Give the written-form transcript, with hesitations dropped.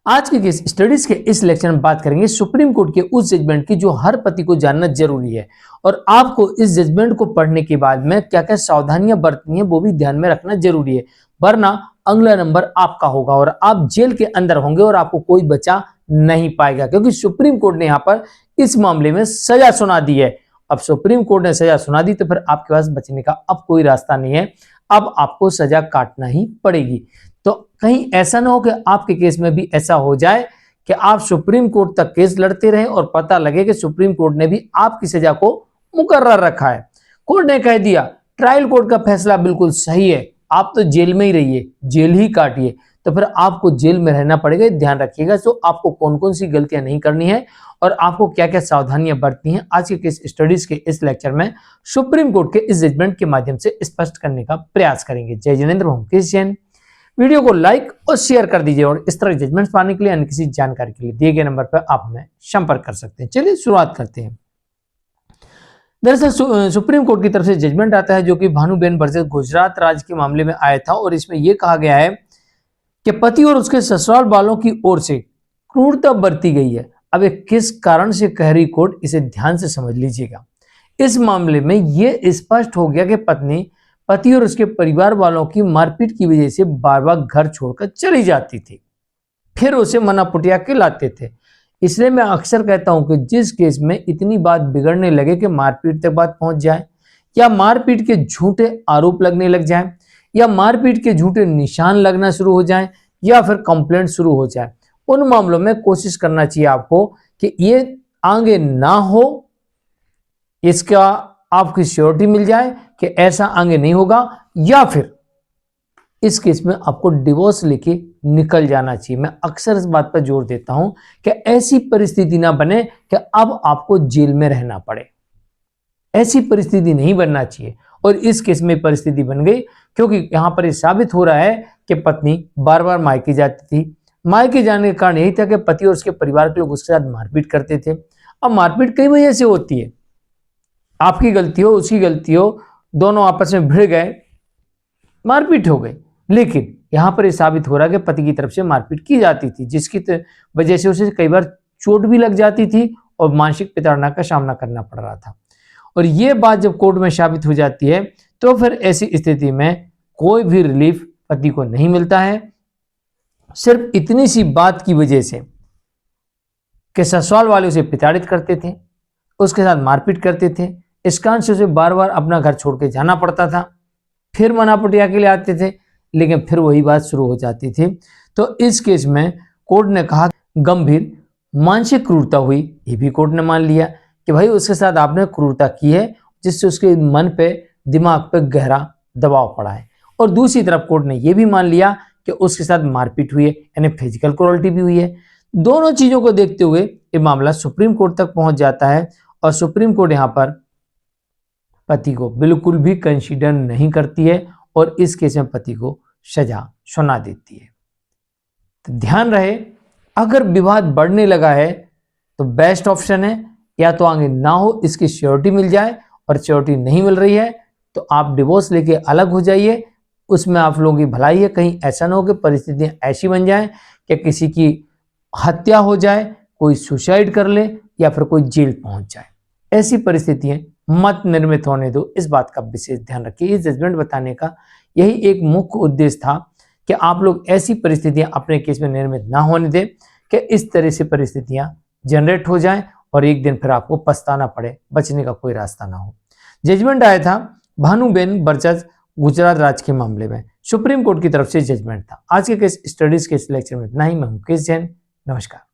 आज के case studies के इस लेक्चर में बात करेंगे सुप्रीम कोर्ट के उस जजमेंट की जो हर पति को जानना जरूरी है और आपको इस जजमेंट को पढ़ने के बाद में क्या क्या सावधानियां बरतनी है वो भी ध्यान में रखना जरूरी है, वरना अगला नंबर आपका होगा और आप जेल के अंदर होंगे और आपको कोई बचा नहीं पाएगा, क्योंकि सुप्रीम कोर्ट ने यहां पर इस मामले में सजा सुना दी है। अब सुप्रीम कोर्ट ने सजा सुना दी तो फिर आपके पास बचने का अब कोई रास्ता नहीं है, अब आपको सजा काटना ही पड़ेगी। तो कहीं ऐसा ना हो कि आपके केस में भी ऐसा हो जाए कि आप सुप्रीम कोर्ट तक केस लड़ते रहे और पता लगे कि सुप्रीम कोर्ट ने भी आपकी सजा को मुकर्रर रखा है। कोर्ट ने कह दिया ट्रायल कोर्ट का फैसला बिल्कुल सही है, आप तो जेल में ही रहिए, जेल ही काटिए, तो फिर आपको जेल में रहना पड़ेगा। ध्यान रखिएगा तो आपको कौन कौन सी गलतियां नहीं करनी है और आपको क्या क्या सावधानियां बरतनी है, आज के केस स्टडीज के इस लेक्चर में सुप्रीम कोर्ट के इस जजमेंट के माध्यम से स्पष्ट करने का प्रयास करेंगे। जय जिनेंद्र, मुकेश जैन। वीडियो को लाइक और शेयर कर दीजिए और इस तरह जजमेंट्स पाने के लिए अन्य किसी जानकारी के लिए दिए गए नंबर पर आप हमें संपर्क कर सकते हैं। चलिए शुरुआत करते हैं। दरअसल सुप्रीम कोर्ट की तरफ से जजमेंट आता है जो कि भानुबेन वर्सेस गुजरात राज्य के मामले में आया था और इसमें यह कहा गया है कि पति और उसके ससुराल वालों की ओर से क्रूरता बरती गई है। अब एक किस कारण से कह रही कोर्ट, इसे ध्यान से समझ लीजिएगा। इस मामले में यह स्पष्ट हो गया कि पति और उसके परिवार वालों की मारपीट की वजह से बार बार घर छोड़कर चली जाती थी, फिर उसे मना पुटिया के लाते थे। इसलिए मैं अक्सर कहता हूं कि जिस केस में इतनी बात बिगड़ने लगे कि मारपीट तक बात पहुंच जाए या मारपीट के झूठे आरोप लगने लग जाए या मारपीट के झूठे निशान लगना शुरू हो जाए या फिर कंप्लेंट शुरू हो जाए, उन मामलों में कोशिश करना चाहिए आपको कि ये आगे ना हो, इसका आपकी श्योरिटी मिल जाए कि ऐसा आगे नहीं होगा, या फिर इस केस में आपको डिवोर्स लेके निकल जाना चाहिए। मैं अक्सर इस बात पर जोर देता हूं कि ऐसी परिस्थिति ना बने कि अब आपको जेल में रहना पड़े। ऐसी परिस्थिति नहीं बनना चाहिए और इस केस में परिस्थिति बन गई, क्योंकि यहां पर यह साबित हो रहा है कि पत्नी बार बार मायके जाती थी। मायके जाने का कारण यही था कि पति और उसके परिवार के लोग उसके साथ मारपीट करते थे। अब मारपीट कई वजह से होती है, आपकी गलती हो उसकी गलती हो, दोनों आपस में भिड़ गए, मारपीट हो गई, लेकिन यहां पर यह साबित हो रहा है कि पति की तरफ से मारपीट की जाती थी, जिसकी वजह से उसे कई बार चोट भी लग जाती थी और मानसिक प्रताड़ना का सामना करना पड़ रहा था। और यह बात जब कोर्ट में साबित हो जाती है तो फिर ऐसी स्थिति में कोई भी रिलीफ पति को नहीं मिलता है, सिर्फ इतनी सी बात की वजह से कि ससुराल वाले उसे प्रताड़ित करते थे, उसके साथ मारपीट करते थे, इस कारण से उसे बार बार अपना घर छोड़ के जाना पड़ता था, फिर मनापुटिया के लिए आते थे, लेकिन फिर वही बात शुरू हो जाती थी। तो इस केस में कोर्ट ने कहा गंभीर मानसिक क्रूरता हुई, ये भी कोर्ट ने मान लिया कि भाई उसके साथ आपने क्रूरता की है जिससे उसके मन पे, दिमाग पे गहरा दबाव पड़ा है। और दूसरी तरफ कोर्ट ने यह भी मान लिया कि उसके साथ मारपीट हुई है, यानी फिजिकल क्रूरल्टी भी हुई है। दोनों चीजों को देखते हुए ये मामला सुप्रीम कोर्ट तक पहुंच जाता है और सुप्रीम कोर्ट यहां पर पति को बिल्कुल भी कंसीडर नहीं करती है और इस केस में पति को सजा सुना देती है। तो ध्यान रहे, अगर विवाद बढ़ने लगा है तो बेस्ट ऑप्शन है या तो आगे ना हो, इसकी श्योरिटी मिल जाए, और श्योरिटी नहीं मिल रही है तो आप डिवोर्स लेके अलग हो जाइए, उसमें आप लोगों की भलाई है। कहीं ऐसा ना हो कि परिस्थितियां ऐसी बन जाए कि किसी की हत्या हो जाए, कोई सुसाइड कर ले या फिर कोई जेल पहुंच जाए। ऐसी परिस्थितियां मत निर्मित होने दो, इस बात का विशेष ध्यान रखिए। इस जजमेंट बताने का यही एक मुख्य उद्देश्य था कि आप लोग ऐसी परिस्थितियां अपने केस में निर्मित ना होने दें कि इस तरह से परिस्थितियां जनरेट हो जाएं और एक दिन फिर आपको पछताना पड़े, बचने का कोई रास्ता ना हो। जजमेंट आया था भानुबेन वर्सेस गुजरात राज्य के मामले में, सुप्रीम कोर्ट की तरफ से जजमेंट था। आज के केस स्टडीज के इस लेक्चर में इतना ही। मैं मुकेश जैन, नमस्कार।